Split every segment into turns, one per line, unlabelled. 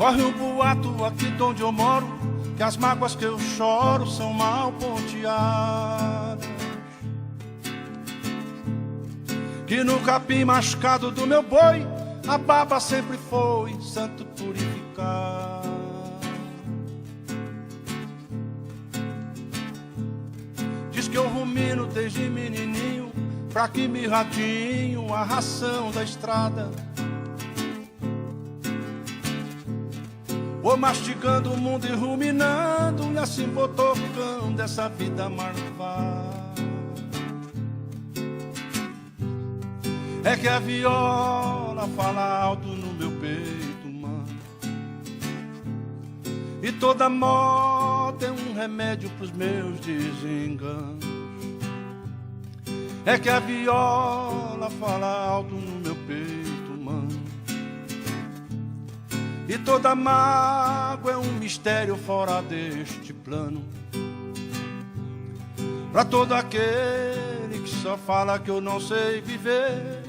Corre um boato aqui de onde eu moro, que as mágoas que eu choro são mal ponteadas. Que no capim mascado do meu boi a baba sempre foi santo purificado. Diz que eu rumino desde menininho, pra que me ratinho a ração da estrada. Vou mastigando o mundo e ruminando, e assim vou tocando essa vida marvada. É que a viola fala alto no meu peito, mano, e toda moda é um remédio pros meus desenganos. É que a viola fala alto no meu peito, mano, e toda mágoa é um mistério fora deste plano. Pra todo aquele que só fala que eu não sei viver,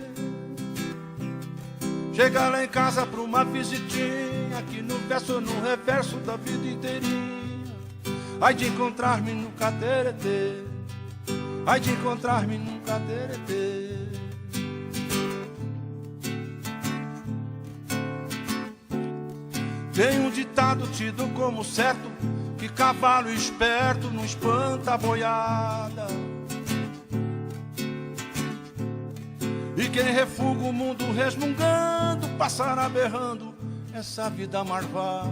chega lá em casa pra uma visitinha, aqui no verso ou no reverso da vida inteirinha. Ai de encontrar-me no cateretê, ai de encontrar-me no cateretê. Tem um ditado tido como certo, que cavalo esperto não espanta a boiada. E quem refuga o mundo resmungando passará berrando essa vida marvada.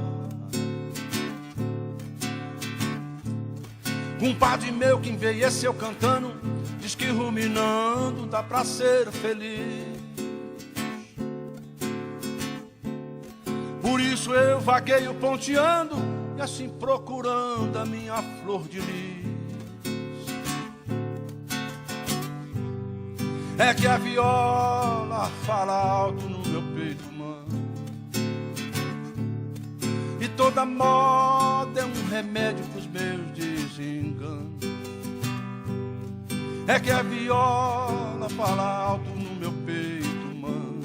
Um padre meu que envelheceu cantando diz que ruminando dá pra ser feliz. Por isso eu vagueio ponteando e assim procurando a minha flor de lis. É que a viola fala alto no meu peito, mano, e toda moda é um remédio pros meus desenganos. É que a viola fala alto no meu peito, mano,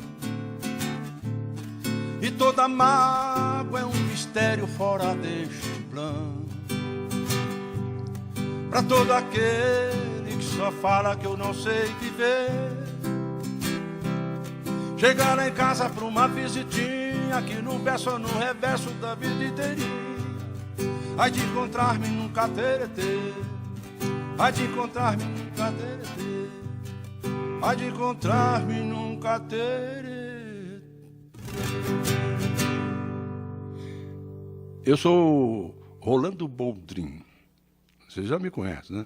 e toda mágoa é um mistério fora deste plano. Pra todo aquele que só fala que eu não sei viver, chegar lá em casa pra uma visitinha, aqui no verso ou no reverso da vida inteirinha. Ai de encontrar-me num cateretê, ai de encontrar-me num cateretê, ai de encontrar-me num cateretê.
Eu sou Rolando Boldrin, você já me conhece, né?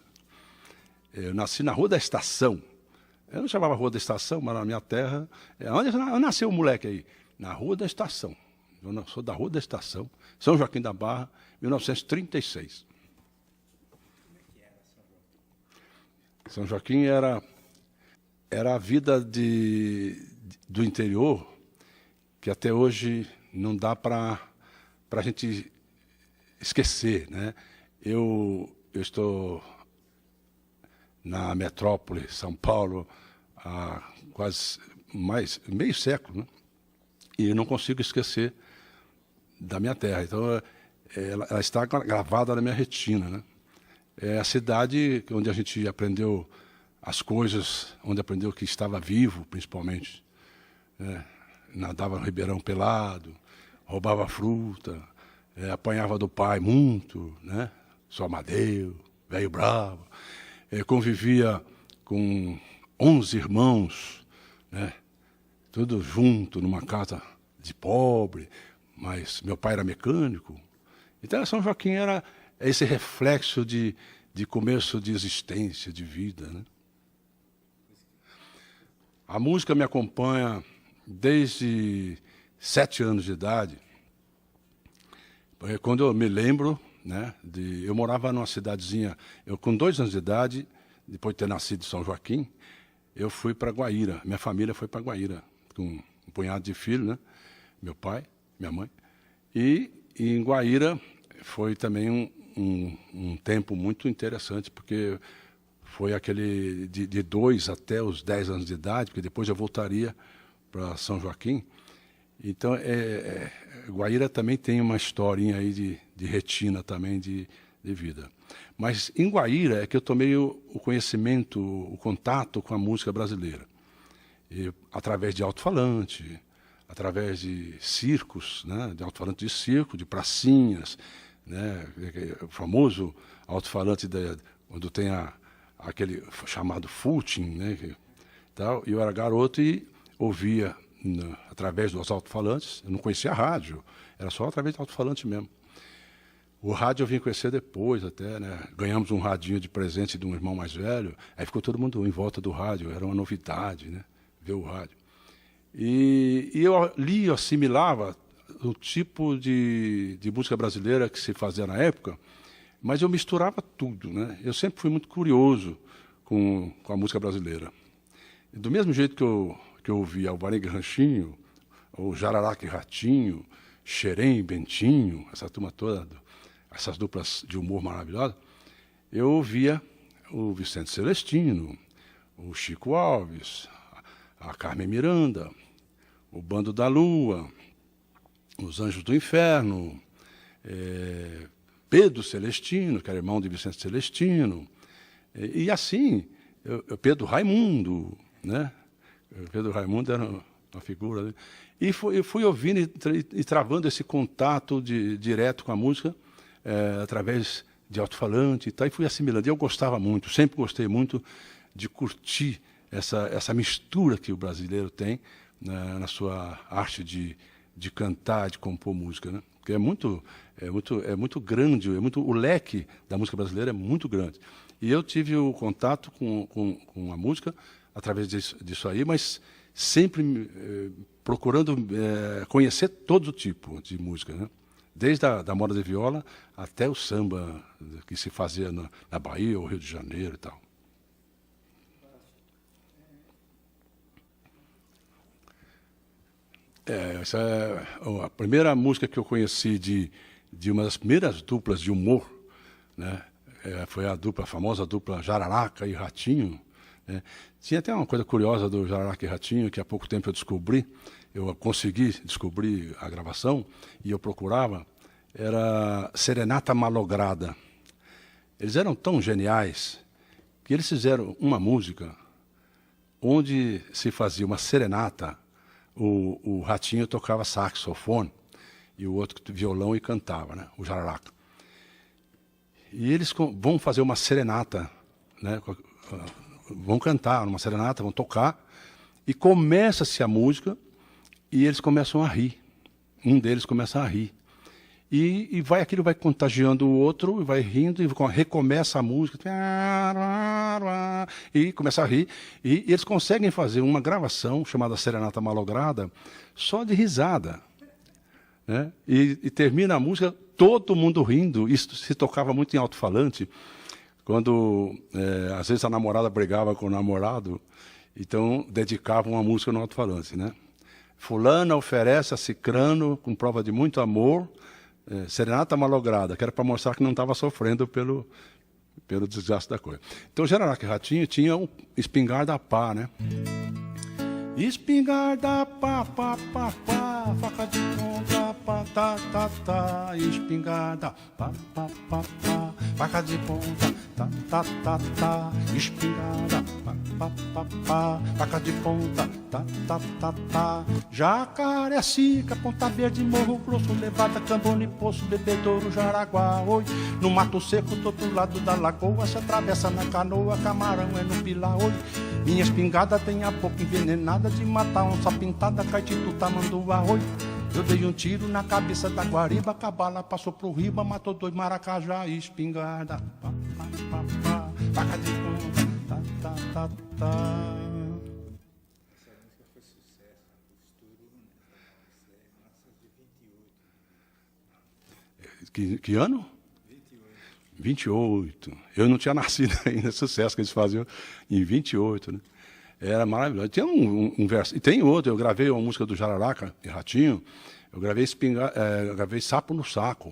Eu nasci na Rua da Estação. Eu não chamava Rua da Estação, mas na minha terra... Onde nasceu o moleque aí? Na Rua da Estação. Eu sou da Rua da Estação, São Joaquim da Barra, 1936. Como é que era São Joaquim? São Joaquim era a vida do interior, que até hoje não dá para a gente esquecer, né? Eu estou na metrópole, São Paulo, há quase meio século, né? E eu não consigo esquecer da minha terra. Então, ela está gravada na minha retina, né? É a cidade onde a gente aprendeu as coisas, onde aprendeu que estava vivo, principalmente, né? Nadava no Ribeirão pelado, roubava fruta, apanhava do pai muito, né? Só Amadeu, velho bravo. Convivia com 11 irmãos, né? Tudo junto, numa casa de pobre, mas meu pai era mecânico. Então, São Joaquim era esse reflexo de começo de existência, de vida, né? A música me acompanha desde 7 anos de idade. Quando eu me lembro, né, eu morava numa cidadezinha, com 2 anos de idade, depois de ter nascido em São Joaquim, eu fui para Guaíra, minha família foi para Guaíra, com um punhado de filhos, né, meu pai, minha mãe, e em Guaíra foi também um tempo muito interessante, porque foi aquele de 2 até os 10 anos de idade, porque depois eu voltaria para São Joaquim, Então, Guaíra também tem uma historinha aí de retina também de vida. Mas em Guaíra é que eu tomei o conhecimento, o contato com a música brasileira. E, através de alto-falante, através de circos, né, de alto-falante de circo, de pracinhas, né, o famoso alto-falante onde tem aquele chamado footing, né, tal. E eu era garoto e ouvia através dos alto-falantes. Eu não conhecia a rádio, era só através do alto-falante mesmo. O rádio eu vim conhecer depois até, né? Ganhamos um radinho de presente de um irmão mais velho, aí ficou todo mundo em volta do rádio, era uma novidade, né? Ver o rádio. E eu li, eu assimilava o tipo de música brasileira que se fazia na época, mas eu misturava tudo, né? Eu sempre fui muito curioso com a música brasileira. E do mesmo jeito que eu ouvia o Varengue Ranchinho, o Jararaca e Ratinho, Xerém e Bentinho, essa turma toda, essas duplas de humor maravilhosas, eu ouvia o Vicente Celestino, o Chico Alves, a Carmen Miranda, o Bando da Lua, os Anjos do Inferno, Pedro Celestino, que era irmão de Vicente Celestino, e assim, Pedro Raimundo, né? Pedro Raimundo era uma figura, né? E fui ouvindo e travando esse contato direto com a música, através de alto-falante e tal, e fui assimilando. Eu gostava muito, sempre gostei muito de curtir essa mistura que o brasileiro tem na sua arte de cantar, de compor música, né? Porque é muito grande, o leque da música brasileira é muito grande. E eu tive o contato com a música através disso aí, mas sempre procurando conhecer todo o tipo de música, né? Desde a moda de viola até o samba que se fazia na Bahia ou Rio de Janeiro e tal. Essa é a primeira música que eu conheci de uma das primeiras duplas de humor, né? Foi a famosa dupla Jararaca e Ratinho, né? Tinha até uma coisa curiosa do Jararaca e Ratinho, que há pouco tempo eu consegui descobrir a gravação, e eu procurava, era Serenata Malograda. Eles eram tão geniais que eles fizeram uma música onde se fazia uma serenata, o Ratinho tocava saxofone, e o outro violão e cantava, né? O Jararaca. E eles vão fazer uma serenata, né? Vão cantar uma serenata, vão tocar, e começa-se a música, e eles começam a rir. Um deles começa a rir. E aquilo vai contagiando o outro, e vai rindo, e recomeça a música, e começa a rir. E eles conseguem fazer uma gravação chamada Serenata Malograda, só de risada, né? E termina a música, todo mundo rindo. Isso se tocava muito em alto-falante, quando às vezes a namorada brigava com o namorado, então dedicavam uma música no alto-falante, né? Fulana oferece a Cicrano, com prova de muito amor, Serenata Malograda, que era para mostrar que não estava sofrendo pelo desgaste da coisa. Então, Jararaca e Ratinho tinha um espingarda pá, né? Espingarda pá, pá, pá, pá, faca de ponta, pá, tá, tá, tá. Espingarda pá, pá, pá, pá, faca de ponta, tá, tá, tá, tá. Espingarda pá, pá, pá, pá, faca de ponta, tá, tá, tá, tá. Jacarecica, Ponta Verde, Morro Grosso, Levada, Cambone, Poço, Bebedouro, Jaraguá, oi. No mato seco, do outro lado da lagoa, se atravessa na canoa, camarão é no pilar, oi. Minha espingarda tem a boca envenenada de matar onça pintada, caititu, tamanduá, oi. Eu dei um tiro na cabeça da guariba, a cabala passou pro riba, matou 2 maracajá e espingarda. Pá, pá, pá, pá, faca de ponta, tá, tá, tá, tá.
Essa música foi sucesso, estourou em 28.
Que ano? 28. Eu não tinha nascido ainda, sucesso que eles faziam em 28, né? Era maravilhoso. Tem um verso, e tem outro, eu gravei uma música do Jararaca e Ratinho, eu gravei Sapo no Saco.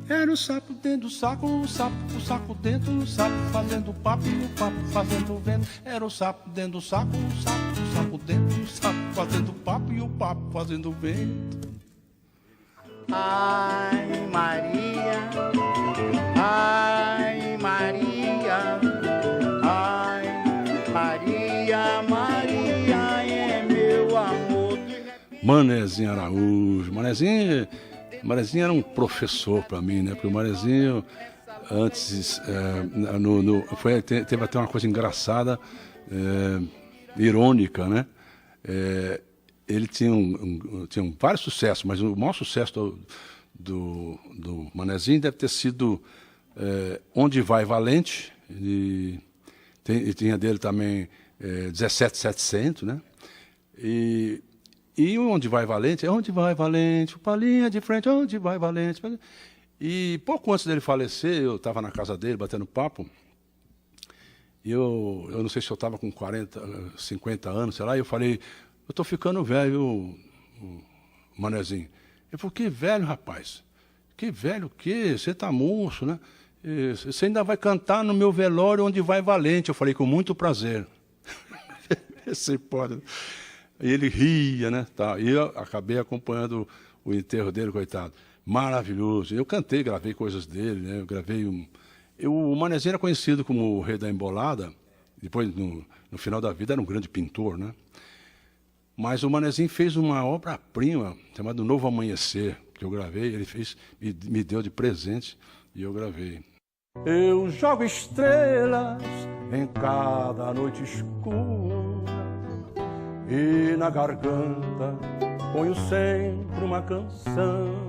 Era o sapo dentro do saco, o saco dentro do sapo, fazendo papo e o papo fazendo vento. Era o sapo dentro do saco, o sapo dentro do sapo, fazendo papo e o papo fazendo vento.
Ai, Maria, ai, Maria, ai, Maria, Maria é meu amor.
Manezinho Araújo. Manezinho era um professor para mim, né? Porque o Manezinho, antes, teve até uma coisa engraçada, irônica, né? Ele tinha vários sucessos, mas o maior sucesso do Manezinho deve ter sido Onde Vai Valente, e tinha dele também 17.700, né? E Onde Vai Valente, onde vai Valente, o Palinha de frente, onde vai Valente. E pouco antes dele falecer, eu estava na casa dele, batendo papo, e eu não sei se eu estava com 40, 50 anos, sei lá, e eu falei, eu estou ficando velho, o Manezinho. Ele falou, que velho, rapaz? Que velho o quê? Você está moço, né? Você ainda vai cantar no meu velório Onde Vai Valente. Eu falei, com muito prazer. Você pode... E ele ria, né? Tá. E eu acabei acompanhando o enterro dele, coitado. Maravilhoso. Eu cantei, gravei coisas dele, né? Eu gravei o Manezinho era conhecido como o rei da embolada. Depois, no final da vida, era um grande pintor, né? Mas o Manezinho fez uma obra-prima chamada Novo Amanhecer, que eu gravei. Ele fez, me deu de presente e eu gravei. Eu jogo estrelas em cada noite escura e na garganta ponho sempre uma canção.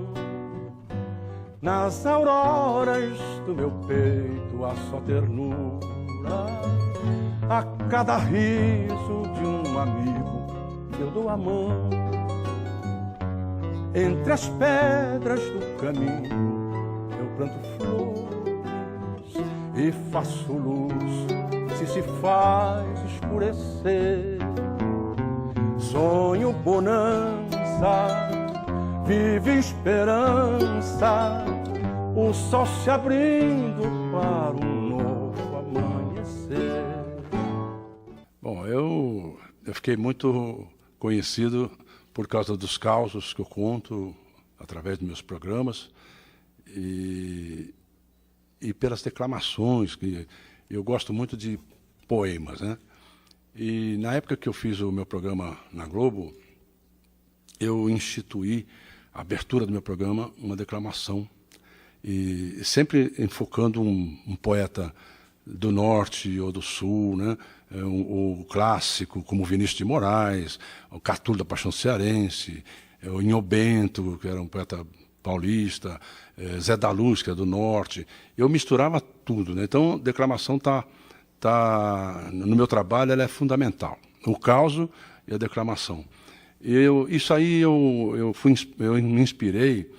Nas auroras do meu peito há só ternura, a cada riso de um amigo eu dou a mão. Entre as pedras do caminho eu planto flores e faço luz se faz escurecer. Sonho bonança, vive esperança, o sol se abrindo para um novo amanhecer. Bom, eu fiquei muito conhecido por causa dos causos que eu conto através dos meus programas e pelas declamações, que eu gosto muito de poemas, né? E na época que eu fiz o meu programa na Globo, eu instituí a abertura do meu programa, uma declamação, e sempre enfocando um poeta do norte ou do sul, né? O clássico, como Vinícius de Moraes, o Catulo da Paixão Cearense, o Inho Bento, que era um poeta paulista, Zé da Luz, que é do norte. Eu misturava tudo, né? Então, a declamação no meu trabalho, ela é fundamental. O causo e a declamação. Isso aí eu me inspirei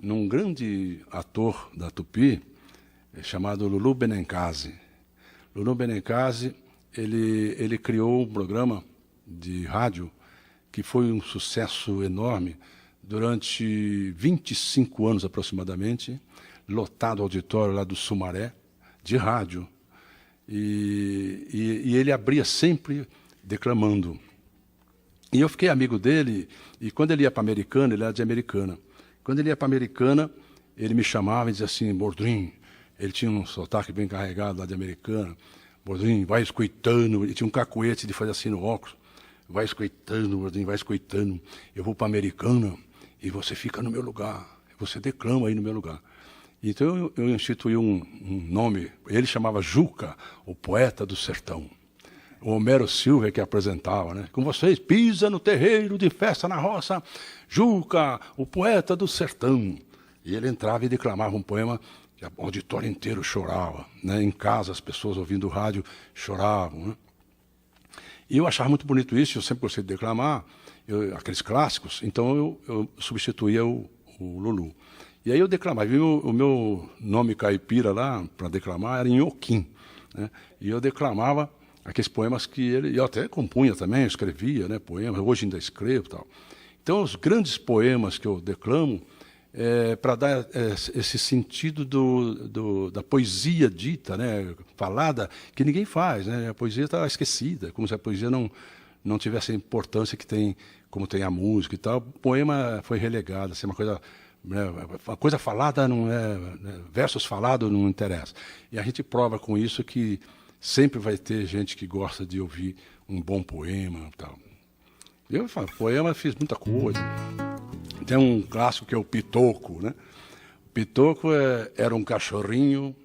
num grande ator da Tupi, chamado Lulu Benincase. Lulu Benincase, ele criou um programa de rádio que foi um sucesso enorme durante 25 anos aproximadamente, lotado auditório lá do Sumaré, de rádio. E ele abria sempre declamando. E eu fiquei amigo dele, e quando ele ia para Americana, ele era de Americana. Quando ele ia para Americana, ele me chamava e dizia assim, Bordrim, ele tinha um sotaque bem carregado lá de Americana, Bordrim, vai escutando, ele tinha um cacuete de fazer assim no óculos, vai escutando, Bordrim, vai escutando, eu vou para Americana e você fica no meu lugar, você declama aí no meu lugar. Então eu instituí um nome, ele chamava Juca, o poeta do sertão. O Homero Silva que apresentava, né? Com vocês, pisa no terreiro de festa na roça, Juca, o poeta do sertão. E ele entrava e declamava um poema que o auditório inteiro chorava, né? Em casa, as pessoas ouvindo o rádio choravam, né? E eu achava muito bonito isso, eu sempre gostei de declamar, aqueles clássicos, então eu substituía o Lulu. E aí eu declamava, o meu nome caipira lá, para declamar, era Inhoquim, né? E eu declamava aqueles poemas que eu até compunha também, eu escrevia, né, poemas, hoje ainda escrevo e tal. Então, os grandes poemas que eu declamo, para dar esse sentido da poesia dita, né, falada, que ninguém faz, né? A poesia está esquecida, como se a poesia não tivesse a importância que tem, como tem a música e tal. O poema foi relegado, assim, uma coisa falada não é, né, versos falados não interessa. E a gente prova com isso que sempre vai ter gente que gosta de ouvir um bom poema e tal. Eu falo, poema fiz muita coisa. Tem um clássico que é o Pitoco, né? O Pitoco era um cachorrinho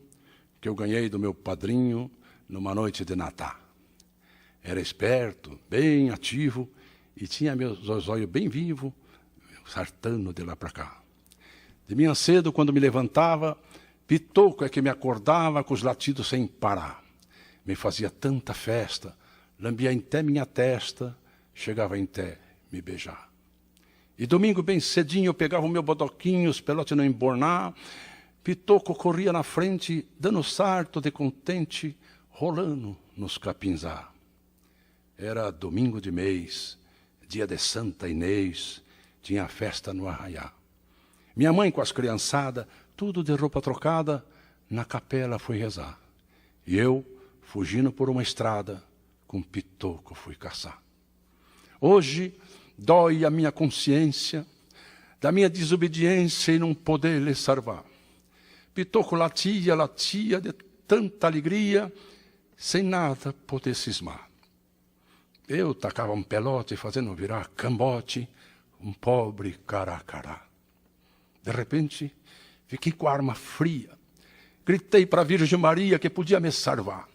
que eu ganhei do meu padrinho numa noite de Natal. Era esperto, bem ativo e tinha meus olhos bem vivos, sartando de lá para cá. De manhã cedo, quando me levantava, Pitoco é que me acordava com os latidos sem parar. Me fazia tanta festa, lambia até minha testa, chegava até me beijar. E domingo, bem cedinho, eu pegava o meu bodoquinho, os pelotes não embornar, Pitoco corria na frente, dando sarto de contente, rolando nos capinzá. Era domingo de mês, dia de Santa Inês, tinha festa no arraiá. Minha mãe com as criançadas, tudo de roupa trocada, na capela foi rezar. E eu, fugindo por uma estrada, com Pitoco fui caçar. Hoje dói a minha consciência da minha desobediência e não poder lhe salvar. Pitoco latia de tanta alegria, sem nada poder cismar. Eu tacava um pelote fazendo virar cambote, um pobre cará. De repente, fiquei com a arma fria. Gritei para a Virgem Maria que podia me salvar.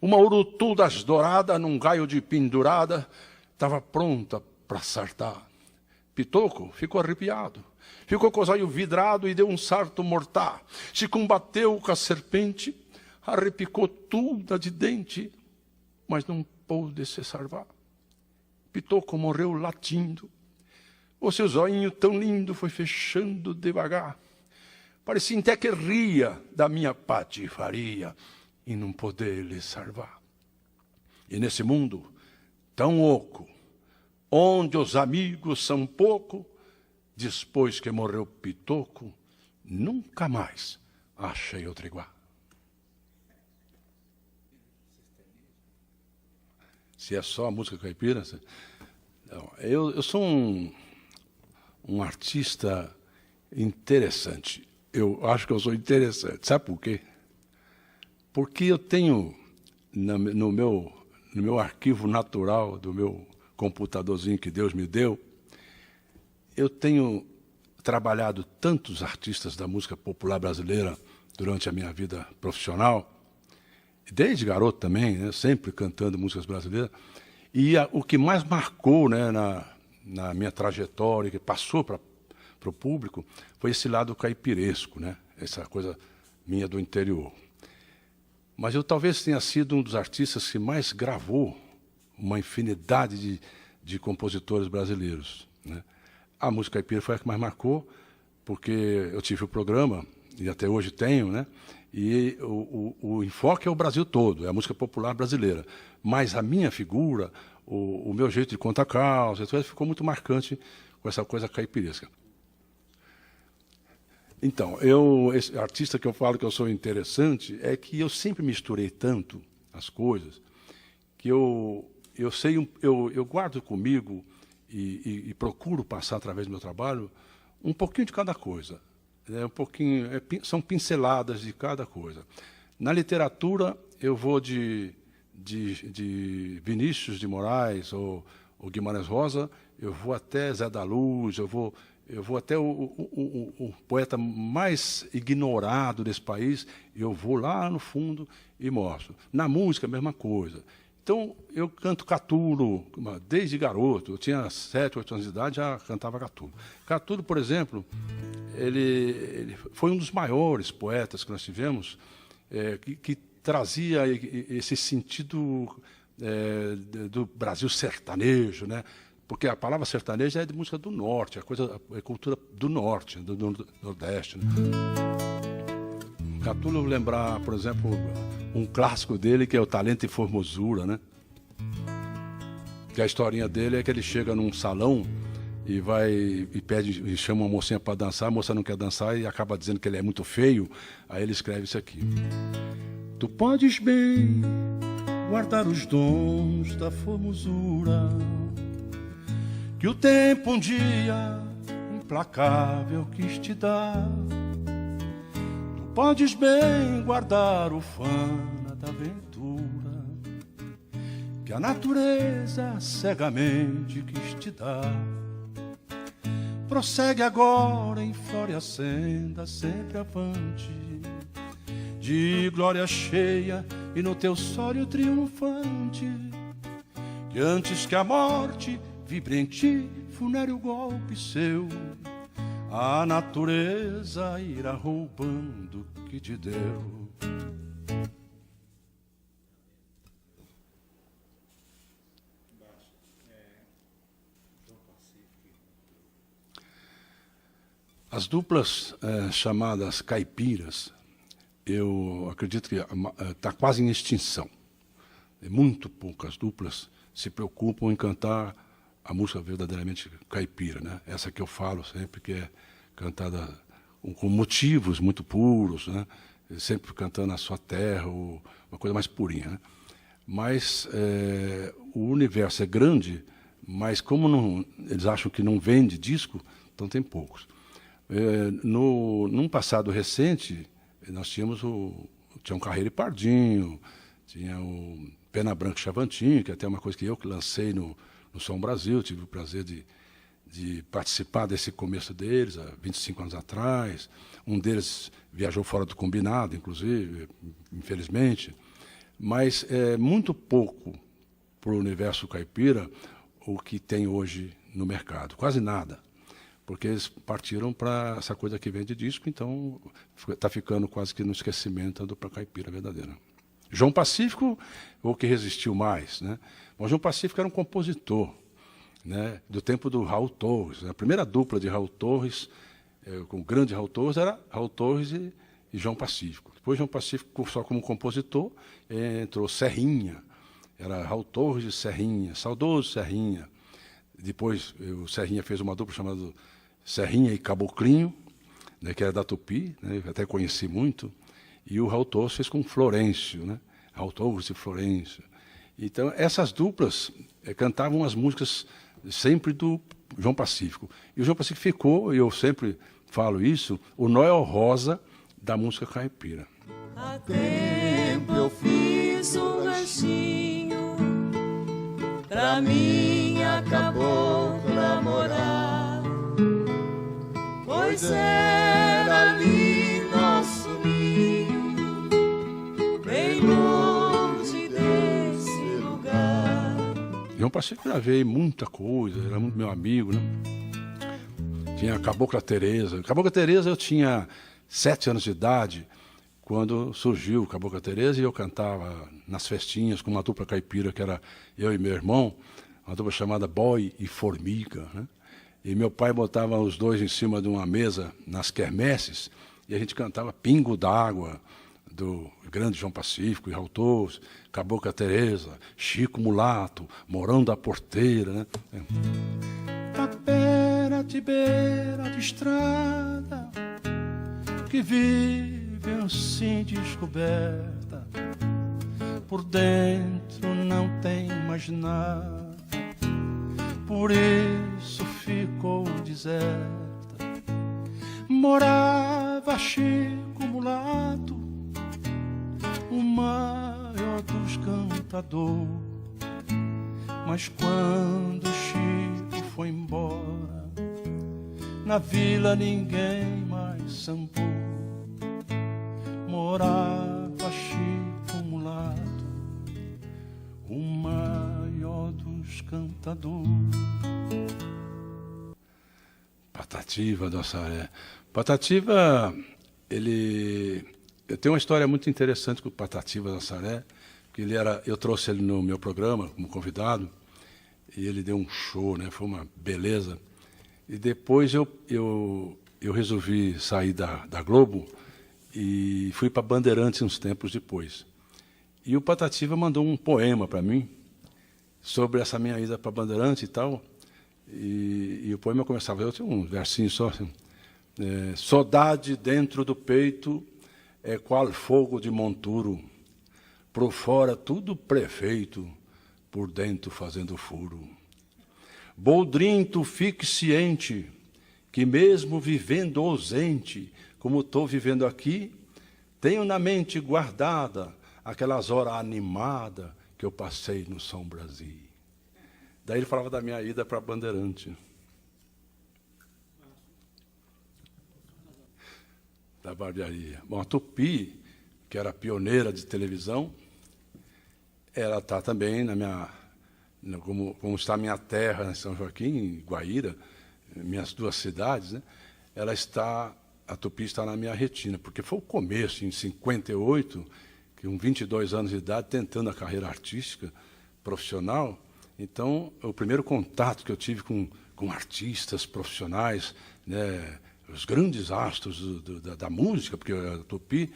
Uma urutu das douradas, num gaio de pendurada, estava pronta para sartar. Pitoco ficou arrepiado, ficou com os olhos vidrados e deu um sarto mortal. Se combateu com a serpente, arrepicou toda de dente, mas não pôde se salvar. Pitoco morreu latindo. O seu zoinho tão lindo foi fechando devagar. Parecia até que ria da minha patifaria e não poder lhe salvar. E nesse mundo tão oco, onde os amigos são pouco, depois que morreu Pitoco, nunca mais achei outro igual. Se é só a música caipira... Não, eu sou um artista interessante. Eu acho que eu sou interessante. Sabe por quê? Porque eu tenho no meu arquivo natural, do meu computadorzinho que Deus me deu, eu tenho trabalhado tantos artistas da música popular brasileira durante a minha vida profissional, desde garoto também, né, sempre cantando músicas brasileiras, e o que mais marcou, né, na minha trajetória, que passou para o público, foi esse lado caipiresco, né, essa coisa minha do interior. Mas eu talvez tenha sido um dos artistas que mais gravou uma infinidade de compositores brasileiros, né. A música caipira foi a que mais marcou, porque eu tive o programa, e até hoje tenho, né, e o enfoque é o Brasil todo, é a música popular brasileira. Mas a minha figura, o meu jeito de contar causa, ficou muito marcante com essa coisa caipiresca. Então, esse artista que eu falo que eu sou interessante é que eu sempre misturei tanto as coisas que eu guardo comigo e procuro passar através do meu trabalho um pouquinho de cada coisa. São pinceladas de cada coisa. Na literatura, eu vou de Vinícius de Moraes ou Guimarães Rosa, eu vou até Zé da Luz, eu vou até o poeta mais ignorado desse país, eu vou lá no fundo e mostro. Na música, a mesma coisa. Então, eu canto Catulo, desde garoto. Eu tinha 7, 8 anos de idade, já cantava Catulo. Catulo, por exemplo, ele foi um dos maiores poetas que nós tivemos, que trazia esse sentido do Brasil sertanejo, né? Porque a palavra sertaneja é de música do norte, é cultura do norte, do nordeste, né? Catulo lembrar, por exemplo, um clássico dele, que é o Talento e Formosura, né? Que a historinha dele é que ele chega num salão e pede e chama uma mocinha para dançar, a moça não quer dançar e acaba dizendo que ele é muito feio. Aí ele escreve isso aqui: Tu podes bem
guardar os dons da formosura que o tempo um dia implacável quis te dar. Tu podes bem guardar o fana da aventura que a natureza cegamente quis te dar. Prossegue agora em flore a senda, sempre avante, de glória cheia e no teu sólio triunfante, que antes que a morte vibre em ti funéreo golpe seu, a natureza irá roubando o que te deu. As duplas chamadas caipiras, eu acredito que está quase em extinção. Muito poucas duplas se preocupam em cantar a música verdadeiramente caipira, né? Essa que eu falo sempre, que é cantada com motivos muito puros, né? Sempre cantando a sua terra, uma coisa mais purinha, né? Mas o universo é grande, mas como eles acham que não vende disco, então tem poucos. Num passado recente, nós tínhamos tinha um Carreiro e Pardinho, tinha o Pena Branca e Chavantinho, que é até uma coisa que eu lancei no Som Brasil, tive o prazer de participar desse começo deles, há 25 anos atrás. Um deles viajou fora do combinado, inclusive, infelizmente. Mas é muito pouco para o universo caipira o que tem hoje no mercado, quase nada. Porque eles partiram para essa coisa que vende disco, então está ficando quase que no esquecimento do para caipira verdadeira. João Pacífico, o que resistiu mais, né? Mas João Pacífico era um compositor, né, do tempo do Raul Torres. A primeira dupla de Raul Torres, com o grande Raul Torres, era Raul Torres e João Pacífico. Depois João Pacífico, só como compositor, entrou Serrinha. Era Raul Torres e Serrinha, saudoso Serrinha. Depois o Serrinha fez uma dupla chamada Serrinha e Caboclinho, né, que era da Tupi, né, eu até conheci muito, e o Raul Torres fez com Florencio, né, Raul Torres e Florencio. Então, essas duplas cantavam as músicas sempre do João Pacífico. E o João Pacífico ficou, e eu sempre falo isso, o Noel Rosa da música caipira.
Há tempo eu fiz um ranchinho pra minha cabocla morar, pois era ali nosso ninho, bem longe desse lugar.
João Pacífico gravei muita coisa, era muito meu amigo, né? Tinha a Cabocla Teresa. Cabocla Teresa eu tinha 7 anos de idade quando surgiu Cabocla Teresa, e eu cantava nas festinhas com uma dupla caipira que era eu e meu irmão, uma dupla chamada Boy e Formiga, né? E meu pai botava os dois em cima de uma mesa nas quermesses e a gente cantava Pingo d'Água, do grande João Pacífico e Raul Torres, Cabocla Teresa, Chico Mulato, Morão da Porteira, né?
Tapera de beira de estrada que vive assim descoberta, por dentro não tem mais nada, por isso ficou deserta. Morava Chico Mulato, o maior dos cantadores, mas quando Chico foi embora, na vila ninguém mais sambou. Morava Chico Mulato, o maior dos cantadores.
Patativa do Assaré. Patativa, eu tenho uma história muito interessante com o Patativa do Assaré, que eu trouxe ele no meu programa como convidado, e ele deu um show, né? Foi uma beleza. E depois eu resolvi sair da Globo e fui para Bandeirantes uns tempos depois. E o Patativa mandou um poema para mim sobre essa minha ida para Bandeirantes e tal. E o poema começava, eu tinha um versinho só assim, saudade dentro do peito é qual fogo de monturo, por fora tudo prefeito, por dentro fazendo furo. Boldrin, tu fique ciente que mesmo vivendo ausente, como estou vivendo aqui, tenho na mente guardada aquelas horas animadas que eu passei no São Brasil. Daí ele falava da minha ida para Bandeirante. Da barbearia. Bom, a Tupi, que era pioneira de televisão, ela está também na minha, como está a minha terra, em São Joaquim, Guaíra, minhas duas cidades, né? A Tupi está na minha retina, porque foi o começo, em 58, que com 22 anos de idade, tentando a carreira artística, profissional. Então, o primeiro contato que eu tive com artistas profissionais, né, os grandes astros da música, porque a Tupi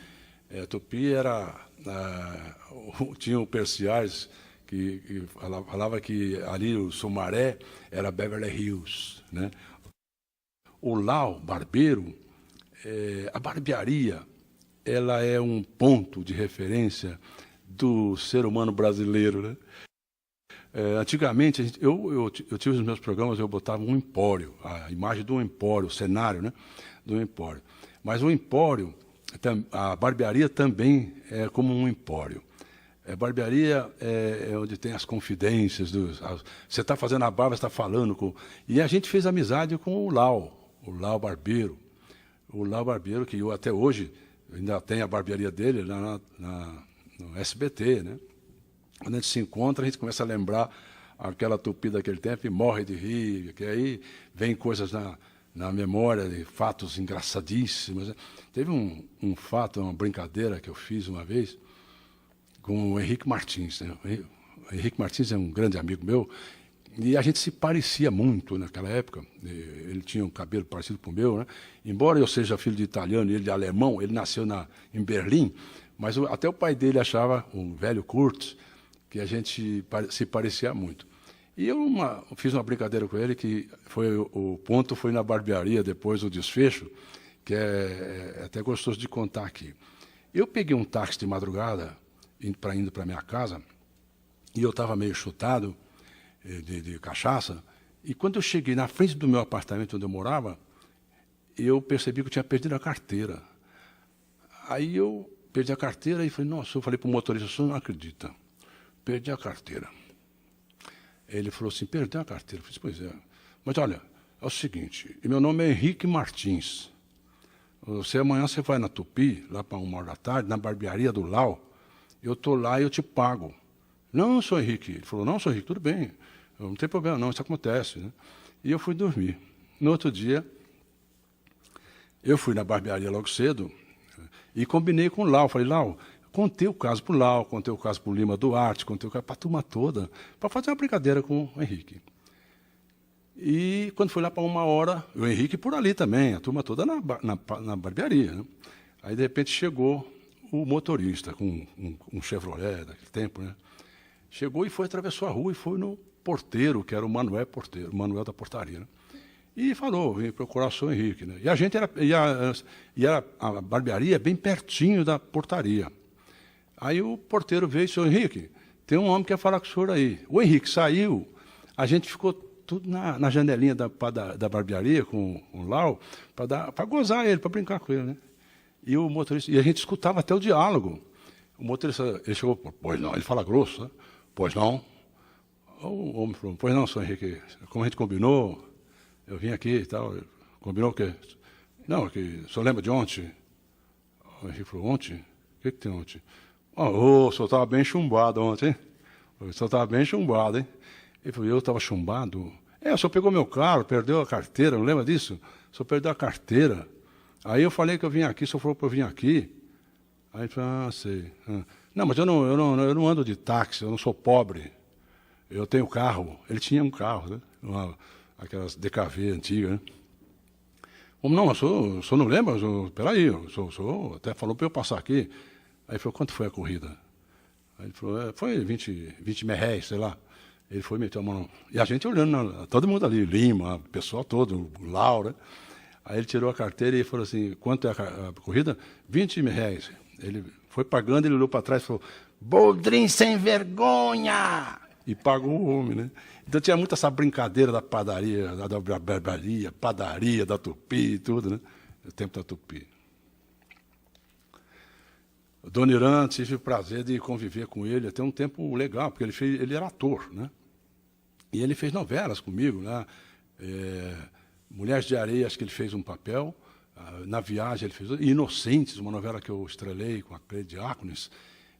tinha o Perciais, que falava que ali o Sumaré era Beverly Hills, né? O Lau, barbeiro, a barbearia, ela é um ponto de referência do ser humano brasileiro, né? Antigamente, eu tive os meus programas, eu botava um empório, a imagem do empório, o cenário, né, do empório. Mas o empório, a barbearia também é como um empório. A barbearia é onde tem as confidências. Você está fazendo a barba, você está falando. E a gente fez amizade com o Lau Barbeiro. O Lau Barbeiro, que eu até hoje ainda tenho a barbearia dele lá no SBT, né? Quando a gente se encontra, a gente começa a lembrar aquela Tupi daquele tempo e morre de rir, que aí vem coisas na memória, de fatos engraçadíssimos, né? Teve um fato, uma brincadeira que eu fiz uma vez com o Henrique Martins, né? O Henrique Martins é um grande amigo meu, e a gente se parecia muito naquela época. Ele tinha um cabelo parecido com o meu, né? Embora eu seja filho de italiano e ele de alemão, ele nasceu em Berlim, mas até o pai dele achava, o velho Kurtz, que a gente se parecia muito. E eu fiz uma brincadeira com ele, que o ponto foi na barbearia, depois o desfecho, que é até gostoso de contar aqui. Eu peguei um táxi de madrugada, indo para minha casa, e eu estava meio chutado de cachaça, e quando eu cheguei na frente do meu apartamento onde eu morava, eu percebi que eu tinha perdido a carteira. Aí eu perdi a carteira e falei, nossa, eu falei para o motorista, o senhor não acredita, perdi a carteira. Ele falou assim, perdeu a carteira. Eu disse, pois é. Mas olha, é o seguinte, meu nome é Henrique Martins. Amanhã você vai na Tupi, lá para 1h da tarde, na barbearia do Lau, eu estou lá e eu te pago. Não, sou Henrique. Ele falou, não, sou Henrique, tudo bem, não tem problema não, isso acontece, né? E eu fui dormir. No outro dia, eu fui na barbearia logo cedo e combinei com o Lau. Falei, Lau, contei o caso para o Lau, contei o caso para o Lima Duarte, contei o caso para a turma toda, para fazer uma brincadeira com o Henrique. E quando foi lá para 1h, o Henrique por ali também, a turma toda na barbearia, né? Aí, de repente, chegou o motorista, com um Chevrolet daquele tempo, né? Chegou e atravessou a rua e foi no porteiro, que era o Manuel Porteiro, o Manuel da portaria, né? E falou, vim procurar o seu Henrique, né? E a gente a barbearia bem pertinho da portaria. Aí o porteiro veio e disse, Henrique, tem um homem que quer falar com o senhor aí. O Henrique saiu, a gente ficou tudo na janelinha da barbearia com o Lau, para gozar ele, para brincar com ele, né? E o motorista, e a gente escutava até o diálogo. O motorista, ele chegou, pois não, ele fala grosso, né? Pois não. O homem falou, pois não, senhor Henrique, como a gente combinou, eu vim aqui e tal, combinou o quê? Não, que o senhor lembra de ontem? O Henrique falou, ontem? O que tem ontem? O senhor estava bem chumbado ontem, hein? O senhor estava bem chumbado, hein? Ele falou, eu estava chumbado? O senhor pegou meu carro, perdeu a carteira, não lembra disso? O senhor perdeu a carteira. Aí eu falei que eu vim aqui, o senhor falou para eu vir aqui. Aí ele falou, sei. Não, mas eu não ando de táxi, eu não sou pobre. Eu tenho carro. Ele tinha um carro, né? Aquelas DKV antigas, né? Não, mas o senhor não lembra? Peraí, o senhor até falou para eu passar aqui. Aí ele falou, quanto foi a corrida? Aí ele falou, foi 20 merréis, sei lá. Ele foi meter a mão. E a gente olhando, todo mundo ali, Lima, o pessoal todo, o Laura. Aí ele tirou a carteira e falou assim, quanto é a corrida? 20 reais. Ele Foi pagando, ele olhou para trás e falou, Boldrin sem vergonha! E pagou o homem, né? Então tinha muito essa brincadeira da padaria, da barbearia, padaria, da Tupi e tudo, né? O tempo da Tupi. O Dona Irã, tive o prazer de conviver com ele até um tempo legal, porque ele era ator, né? E ele fez novelas comigo, né? Mulheres de Areia, acho que ele fez um papel. Na Viagem ele fez Inocentes, uma novela que eu estrelei com a Cleide Diáconis,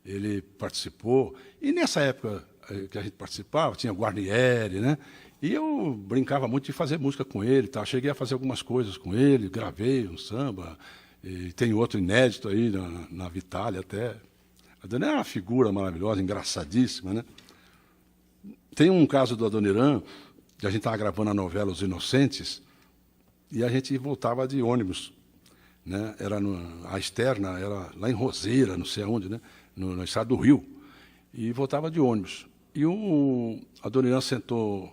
ele participou. E nessa época que a gente participava, tinha Guarnieri, né? E eu brincava muito de fazer música com ele, tá? Cheguei a fazer algumas coisas com ele, gravei um samba, e tem outro inédito aí na Vitália até. A Dona é uma figura maravilhosa, engraçadíssima, né? Tem um caso do Adoniran, que a gente estava gravando a novela Os Inocentes, e a gente voltava de ônibus, né? A externa era lá em Roseira, não sei aonde, né? No estado do Rio, e voltava de ônibus. E o Adoniran sentou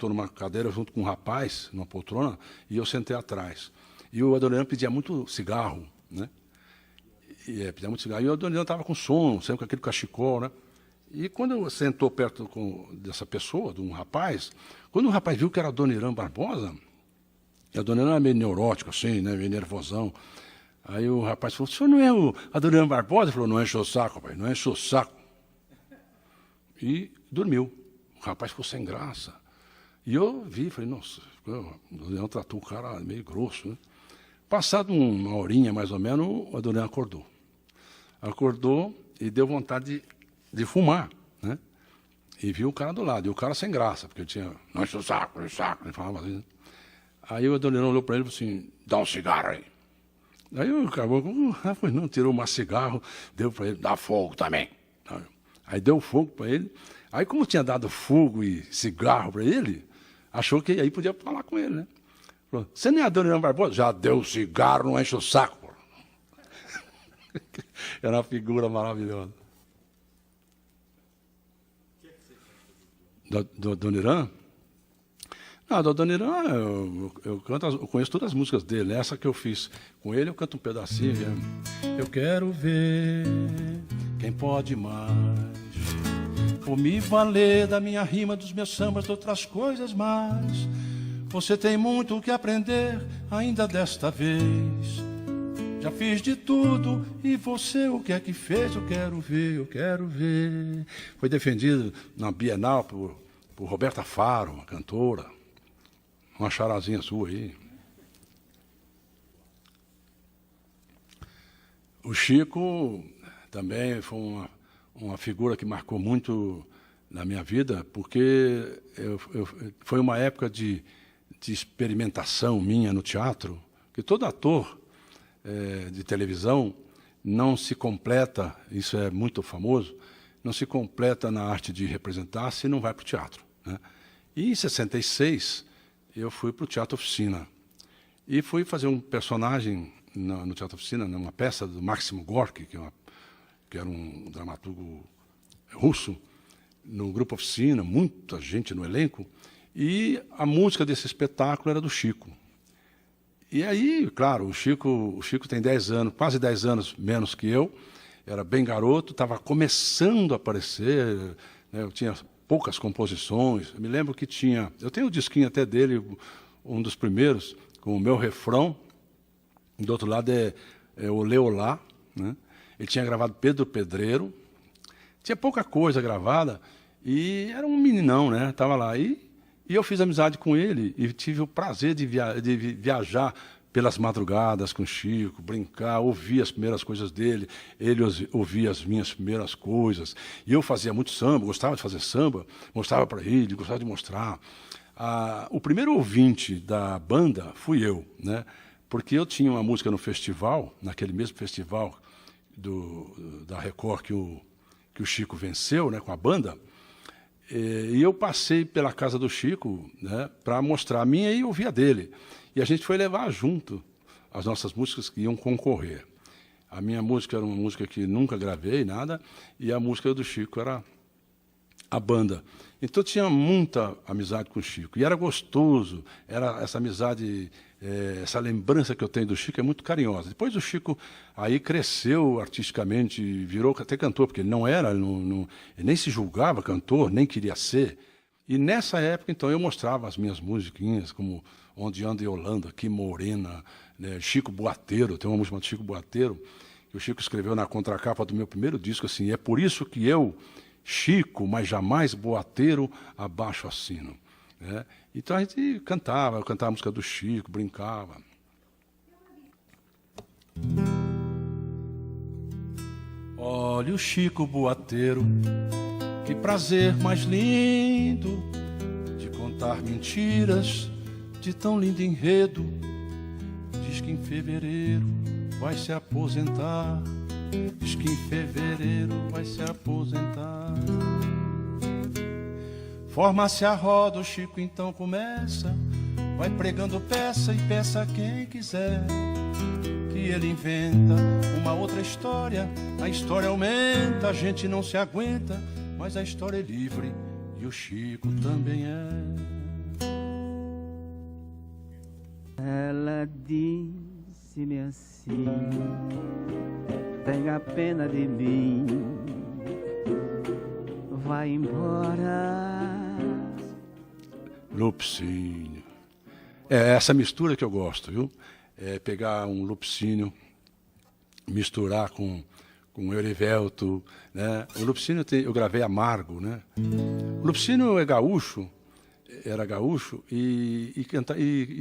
numa cadeira junto com um rapaz, numa poltrona, e eu sentei atrás. E o Adoniran pedia muito cigarro, né? Pedia muito cigarro. E o Adoniran estava com sono, sempre com aquele cachecol, né? E quando sentou perto dessa pessoa, de um rapaz, quando o rapaz viu que era Adoniran Barbosa, e a Dona Irã era meio neurótico, assim, né, meio nervosão. Aí o rapaz falou, o senhor não é o Adoniran Barbosa? Ele falou, não enche o saco, pai, não enche o saco. E dormiu. O rapaz ficou sem graça. E eu vi, falei, nossa, o Adoniran tratou o cara meio grosso, né? Passado uma horinha, mais ou menos, o Adoniran acordou. Acordou e deu vontade de fumar, né? E viu o cara do lado, e o cara sem graça, porque ele tinha, não enche o saco, ele falava assim, né? Aí o Adoniran olhou para ele e falou assim, dá um cigarro aí. Aí o caboclo, não, tirou um cigarro, deu para ele, dá fogo também. Aí deu fogo para ele. Aí, como tinha dado fogo e cigarro para ele, achou que aí podia falar com ele, né? Falou, você nem é Adoniran Barbosa? Já deu cigarro, não enche o saco. Era uma figura maravilhosa. Do Adoniran? Não, do Adoniran, eu conheço todas as músicas dele. Essa que eu fiz com ele, eu canto um pedacinho. Eu quero ver quem pode mais, por me valer da minha rima, dos meus sambas, de outras coisas mais. Você tem muito o que aprender ainda desta vez. Já fiz de tudo e você o que é que fez? Eu quero ver, eu quero ver. Foi defendido na Bienal por Roberta Faro, uma cantora. Uma charazinha sua aí. O Chico também foi uma figura que marcou muito na minha vida, porque foi uma época de experimentação minha no teatro, que todo ator de televisão não se completa, isso é muito famoso, não se completa na arte de representar se não vai para o teatro, né? E em 66, eu fui para o Teatro Oficina. E fui fazer um personagem no Teatro Oficina, numa peça do Máximo Gorky, que era um dramaturgo russo, no Grupo Oficina, muita gente no elenco, e a música desse espetáculo era do Chico. E aí, claro, o Chico tem 10 anos, quase 10 anos menos que eu, era bem garoto, estava começando a aparecer, né, eu tinha poucas composições. Eu me lembro que eu tenho o disquinho até dele, um dos primeiros, com o meu refrão. Do outro lado é o Leolá, né? Ele tinha gravado Pedro Pedreiro. Tinha pouca coisa gravada e era um meninão, né? Estava lá. E eu fiz amizade com ele e tive o prazer de viajar pelas madrugadas com o Chico, brincar, ouvir as primeiras coisas dele, ele ouvia as minhas primeiras coisas. E eu fazia muito samba, gostava de fazer samba, mostrava para ele, gostava de mostrar. O primeiro ouvinte da banda fui eu, né? Porque eu tinha uma música no festival, naquele mesmo festival da Record que o Chico venceu, né, com a banda, e eu passei pela casa do Chico, né, para mostrar a minha e ouvir a dele. E a gente foi levar junto as nossas músicas que iam concorrer. A minha música era uma música que nunca gravei, nada, e a música do Chico era a banda. Então eu tinha muita amizade com o Chico. E era gostoso, era essa amizade essa lembrança que eu tenho do Chico é muito carinhosa. Depois o Chico aí cresceu artisticamente, virou até cantor, porque ele não era, ele nem se julgava cantor, nem queria ser. E nessa época, então, eu mostrava as minhas musiquinhas, como Onde Anda Yolanda, Aqui Morena, né, Chico Boateiro, tem uma música chamada Chico Boateiro, que o Chico escreveu na contracapa do meu primeiro disco, assim, é por isso que eu, Chico, mas jamais boateiro, abaixo assino. Né? Então a gente cantava, eu cantava a música do Chico, brincava. Olha o Chico Boateiro, que prazer mais lindo de contar mentiras de tão lindo enredo. Diz que em fevereiro vai se aposentar. Diz que em fevereiro vai se aposentar. Forma-se a roda, o Chico então começa, vai pregando peça e peça a quem quiser. Que ele inventa uma outra história, a história aumenta, a gente não se aguenta, mas a história é livre e o Chico também é.
Ela disse-me assim: tenha pena de mim, vai embora.
Lupicínio. É essa mistura que eu gosto, viu? É pegar um Lupicínio, misturar com Eurivelto, né? O Lupicínio eu gravei Amargo, né? O Lupicínio é gaúcho, era gaúcho e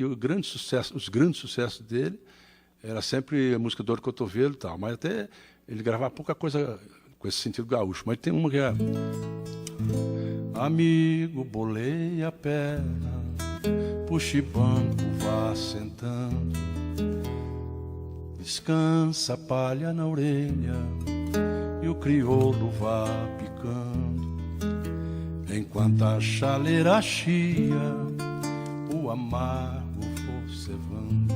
o grande sucesso, os grandes sucessos dele era sempre a música Dor de Cotovelo e tal, mas até ele gravava pouca coisa com esse sentido gaúcho, mas tem uma que é amigo, bolei a perna, puxe banco, vá sentando, descansa a palha na orelha e o crioulo vá picando, enquanto a chaleira chia, o amargo for cevando,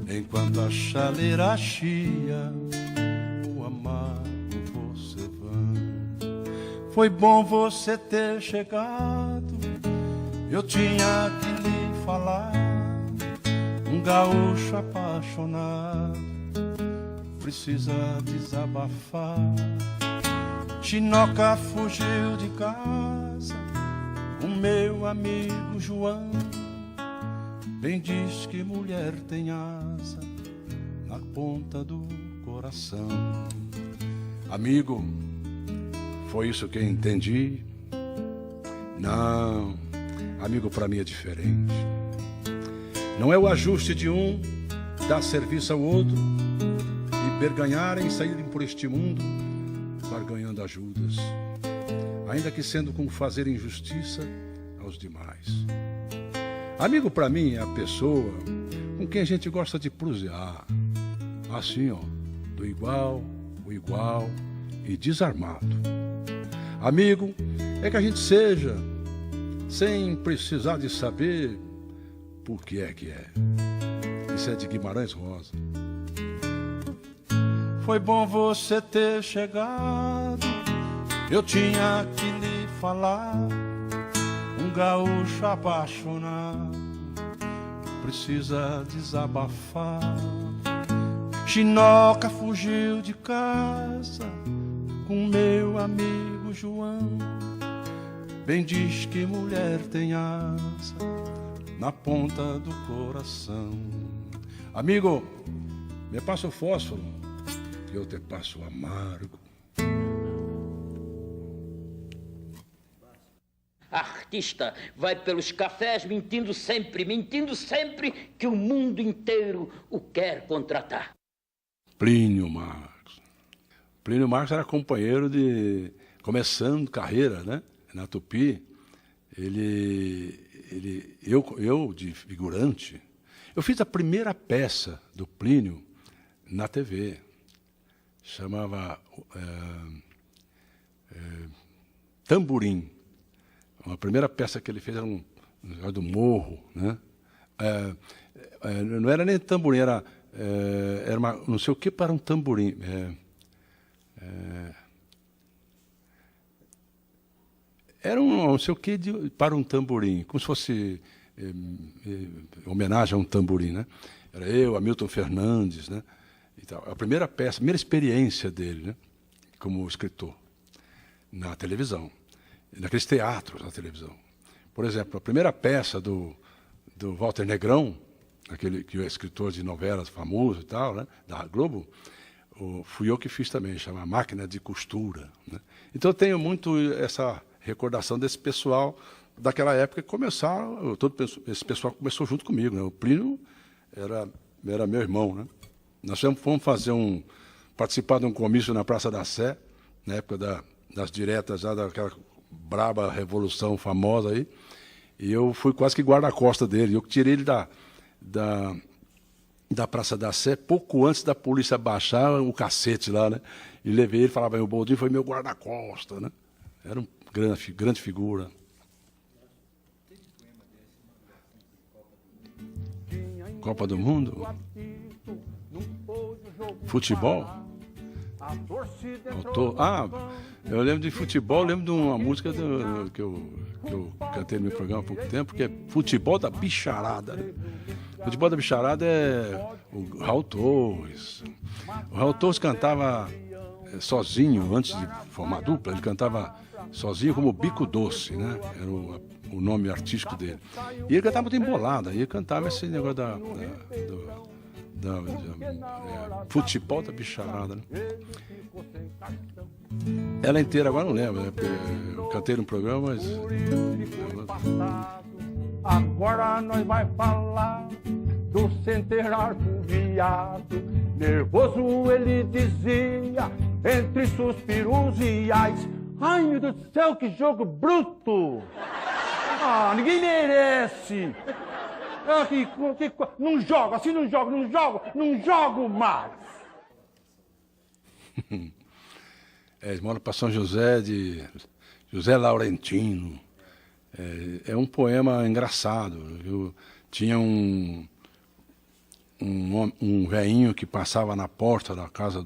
enquanto a chaleira chia, o amargo for cevando. Foi bom você ter chegado, eu tinha que lhe falar. Um gaúcho apaixonado precisa desabafar. Chinoca fugiu de casa, o meu amigo João bem diz que mulher tem asa na ponta do coração. Amigo, foi isso que eu entendi? Não, amigo, pra mim é diferente. Não é o ajuste de um dar serviço ao outro e berganharem e saírem por este mundo barganhando ajudas, ainda que sendo com fazer injustiça aos demais. Amigo pra mim é a pessoa com quem a gente gosta de prosear, assim, ó, do igual, o igual e desarmado. Amigo é que a gente seja, sem precisar de saber por que é que é. Isso é de Guimarães Rosa. Foi bom você ter chegado, eu tinha que lhe falar. Um gaúcho apaixonado precisa desabafar. Chinoca fugiu de casa com meu amigo João, bem diz que mulher tem asa na ponta do coração. Amigo, me passa o fósforo, que eu te passo o amargo.
Artista vai pelos cafés mentindo sempre que o mundo inteiro o quer contratar.
Plínio Marcos. Plínio Marcos era companheiro de... começando carreira, né? Na Tupi. Eu de figurante, eu fiz a primeira peça do Plínio na TV. Chamava Tamborim. A primeira peça que ele fez era um do Morro, né? Não era nem tamborim, era uma, não sei o que para um tamborim. Era um não sei o que para um tamborim, como se fosse homenagem a um tamborim, né? Era eu, Hamilton Fernandes, né? E tal. A primeira peça, a primeira experiência dele, né? Como escritor, na televisão, naqueles teatros na televisão. Por exemplo, a primeira peça do Walter Negrão, aquele que é escritor de novelas famoso e tal, né? Da Globo, fui eu que fiz também, chama Máquina de Costura, né? Então eu tenho muito essa recordação desse pessoal daquela época que começaram, todo esse pessoal começou junto comigo, né? O Plínio era meu irmão, né? Nós fomos participar de um comício na Praça da Sé, na época das diretas, já daquela braba revolução famosa aí, e eu fui quase que guarda-costa dele. Eu tirei ele da Praça da Sé pouco antes da polícia baixar o cacete lá, né? E levei ele, falava, o Boldrin foi meu guarda-costa, né? Era uma grande figura. Copa do Mundo? Futebol? Eu lembro de futebol, lembro de uma música que eu cantei no meu programa há pouco tempo, que é Futebol da Bicharada. Futebol da Bicharada é o Raul Torres. O Raul Torres cantava sozinho, antes de formar dupla, ele cantava sozinho como Bico Doce, né? Era o nome artístico dele. E ele cantava muito embolada, e ele cantava esse negócio Futebol da Bicharada, né? Ela inteira agora não lembro, né? Eu cantei no programa, mas...
Agora nós vai falar do centenário viado. Nervoso ele dizia, entre suspiros e ais: ai, meu Deus do céu, que jogo bruto! Ah, ninguém merece! Não jogo, assim não jogo mais!
Esmola para São José, de José Laurentino. É um poema engraçado, viu? Tinha um velhinho que passava na porta da casa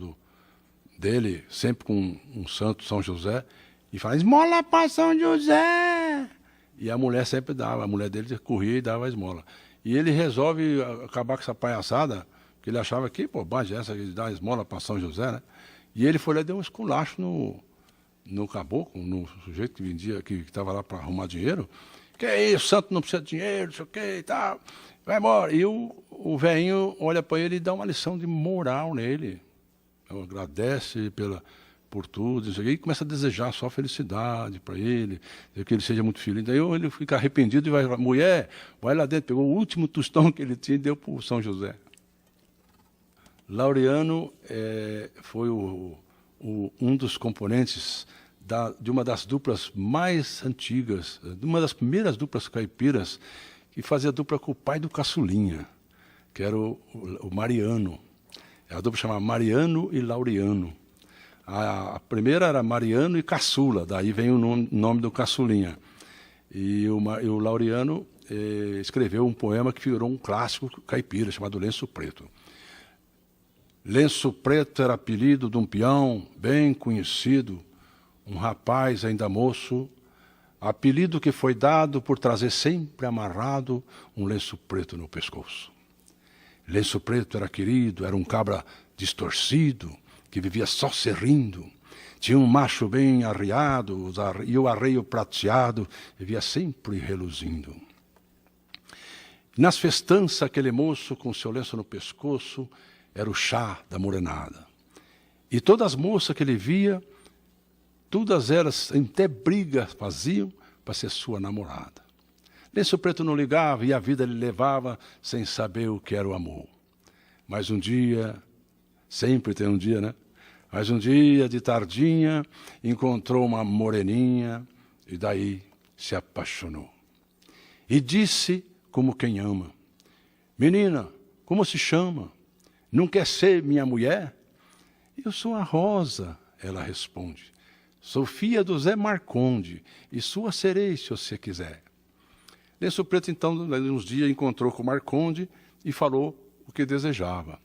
dele, sempre com um santo São José, e falava, esmola para São José! E a mulher sempre dava, a mulher dele corria e dava a esmola. E ele resolve acabar com essa palhaçada, porque ele achava que, bobagem essa de dar esmola para São José, né? E ele foi lá e deu um esculacho no caboclo, no sujeito que vendia, que estava lá para arrumar dinheiro. Que é isso, santo não precisa de dinheiro, não sei o que e tal. Vai embora. E o velhinho olha para ele e dá uma lição de moral nele. Agradece por tudo, isso aqui, e começa a desejar só felicidade para ele, que ele seja muito feliz. Daí ele fica arrependido e vai falar, mulher, vai lá dentro, pegou o último tostão que ele tinha e deu para o São José. Laureano foi um dos componentes de uma das duplas mais antigas, de uma das primeiras duplas caipiras, que fazia dupla com o pai do Caçulinha, que era o Mariano. A dupla chamava Mariano e Laureano. A primeira era Mariano e Caçula, daí vem o nome do Caçulinha. E o Laureano escreveu um poema que virou um clássico caipira, chamado Lenço Preto. Lenço Preto era apelido de um peão bem conhecido, um rapaz ainda moço, apelido que foi dado por trazer sempre amarrado um lenço preto no pescoço. Lenço Preto era querido, era um cabra distorcido, que vivia só se rindo. Tinha um macho bem arriado, e o arreio prateado vivia sempre reluzindo. Nas festanças, aquele moço com seu lenço no pescoço era o chá da morenada. E todas as moças que ele via, todas elas até brigas faziam para ser sua namorada. Lenço Preto não ligava e a vida ele levava sem saber o que era o amor. Mas um dia, sempre tem um dia, né? Mas um dia, de tardinha, encontrou uma moreninha e daí se apaixonou. E disse, como quem ama, menina, como se chama? Não quer ser minha mulher? Eu sou a Rosa, ela responde. Sou filha do Zé Marconde e sua serei se você quiser. Lenço Preto, então, uns dias encontrou com Marconde e falou o que desejava.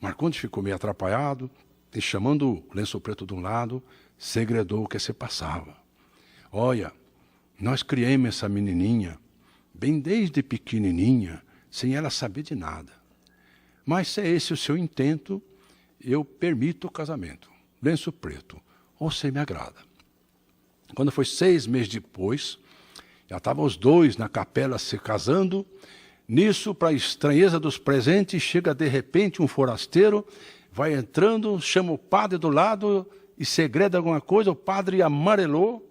Marconde ficou meio atrapalhado e, chamando o Lenço Preto de um lado, segredou o que se passava. Olha, nós criemos essa menininha bem desde pequenininha, sem ela saber de nada. Mas se é esse o seu intento, eu permito o casamento. Lenço preto, ou você me agrada. Quando foi 6 meses depois, já estavam os dois na capela se casando. Nisso, para a estranheza dos presentes, chega de repente um forasteiro, vai entrando, chama o padre do lado e segreda alguma coisa. O padre amarelou.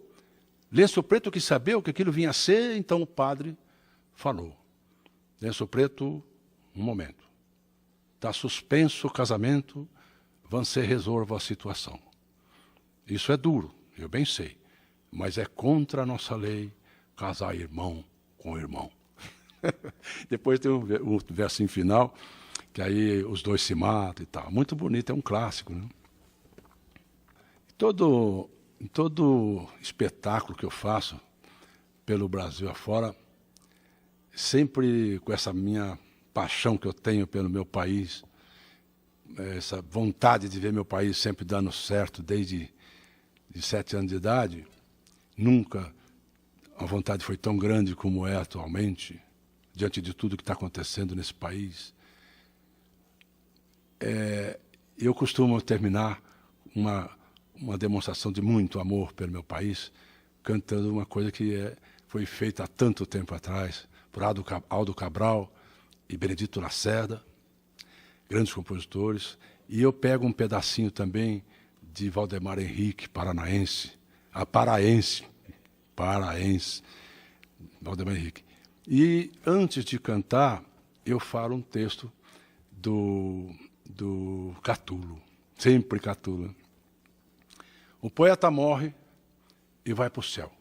Lenço preto quis saber o que aquilo vinha a ser, então o padre falou. Lenço preto, um momento. Está suspenso o casamento, você resolva a situação. Isso é duro, eu bem sei, mas é contra a nossa lei casar irmão com irmão. Depois tem o versinho final, que aí os dois se matam e tal. Muito bonito, é um clássico, né? Em todo espetáculo que eu faço pelo Brasil afora, sempre com essa minha paixão que eu tenho pelo meu país, essa vontade de ver meu país sempre dando certo desde 7 anos de idade, nunca a vontade foi tão grande como é atualmente, diante de tudo que está acontecendo nesse país. Eu costumo terminar uma demonstração de muito amor pelo meu país, cantando uma coisa que foi feita há tanto tempo atrás, por Aldo Cabral e Benedito Lacerda, grandes compositores, e eu pego um pedacinho também de Valdemar Henrique, paraense, Valdemar Henrique. E antes de cantar, eu falo um texto do Catulo, sempre Catulo. O poeta morre e vai para o céu.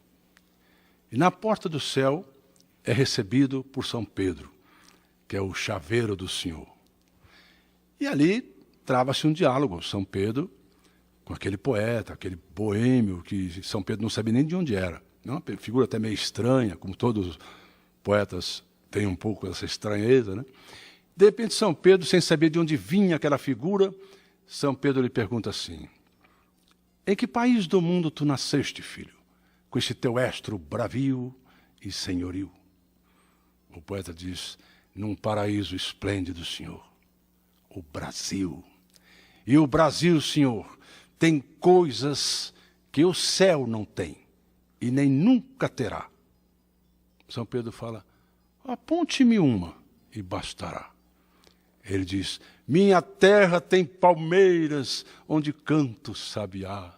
E na porta do céu é recebido por São Pedro, que é o chaveiro do Senhor. E ali trava-se um diálogo, São Pedro com aquele poeta, aquele boêmio, que São Pedro não sabia nem de onde era. É uma figura até meio estranha, como todos os poetas têm um pouco essa estranheza, né? De repente, São Pedro, sem saber de onde vinha aquela figura, São Pedro lhe pergunta assim: em que país do mundo tu nasceste, filho, com esse teu estro bravio e senhorio? O poeta diz: num paraíso esplêndido, senhor, o Brasil. E o Brasil, senhor, tem coisas que o céu não tem e nem nunca terá. São Pedro fala: aponte-me uma e bastará. Ele diz: minha terra tem palmeiras onde canta o sabiá.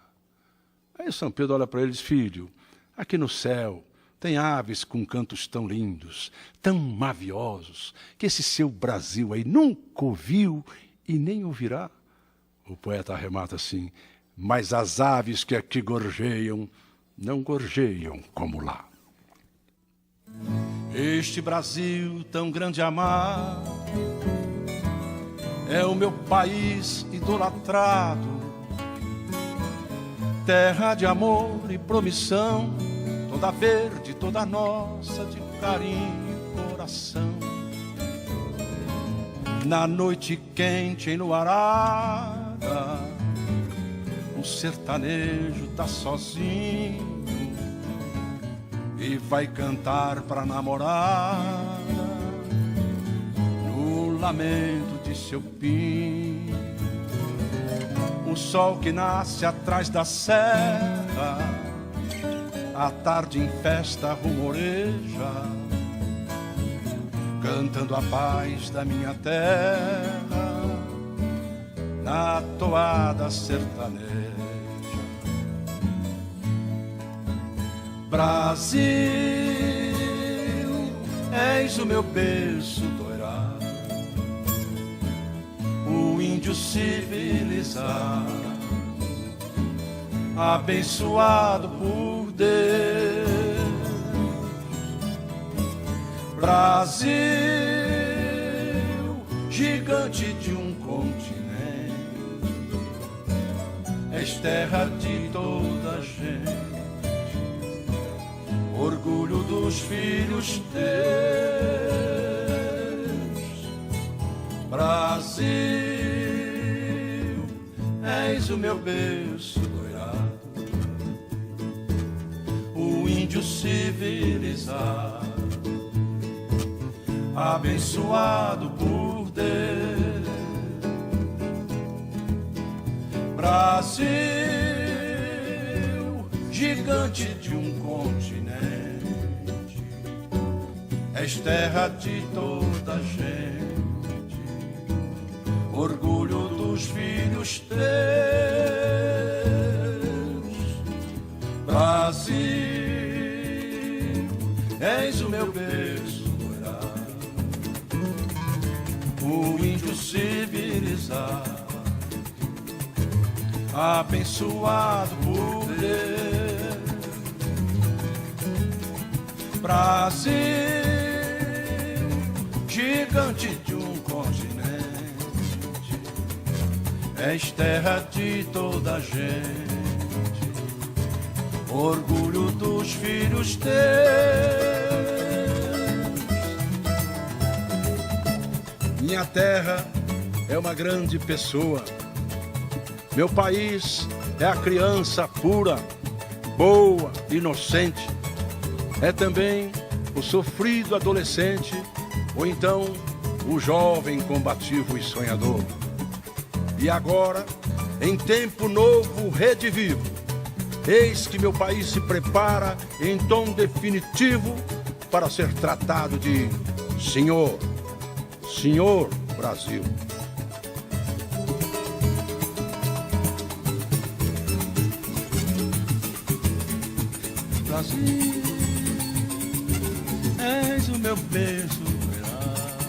Aí São Pedro olha para ele e diz: filho, aqui no céu tem aves com cantos tão lindos, tão maviosos, que esse seu Brasil aí nunca ouviu e nem ouvirá. O poeta arremata assim: mas as aves que aqui gorjeiam, não gorjeiam como lá.
Este Brasil tão grande e amado é o meu país idolatrado, terra de amor e promissão, toda verde, toda nossa, de carinho e coração. Na noite quente enluarada, um sertanejo tá sozinho e vai cantar pra namorada no lamento de seu pinho. O sol que nasce atrás da serra, a tarde em festa rumoreja, cantando a paz da minha terra na toada sertaneja. Brasil, és o meu berço doirado, o índio civilizado, abençoado por Deus. Brasil, gigante de um continente, és terra de toda a gente, orgulho dos filhos teus. Brasil, és o meu berço doirado, o índio civilizado, abençoado por Deus. Brasil, gigante de um continente, és terra de toda gente, orgulho dos filhos teus. Brasil, és o meu berço dourado, o índio civilizado, abençoado por Deus. Brasil, gigante de um continente, és terra de toda gente, orgulho dos filhos teus.
Minha terra é uma grande pessoa. Meu país é a criança pura, boa, inocente. É também o sofrido adolescente, ou então o jovem combativo e sonhador. E agora, em tempo novo, redivivo, eis que meu país se prepara em tom definitivo para ser tratado de Senhor, Senhor Brasil.
Brasil, és o meu berço dourado,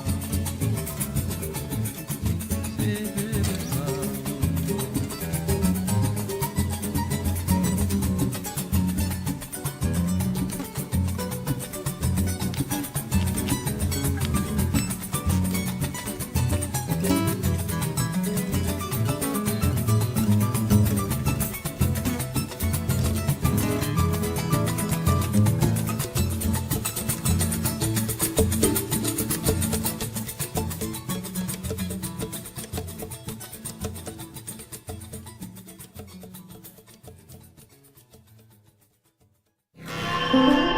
civilizado.
Thank you.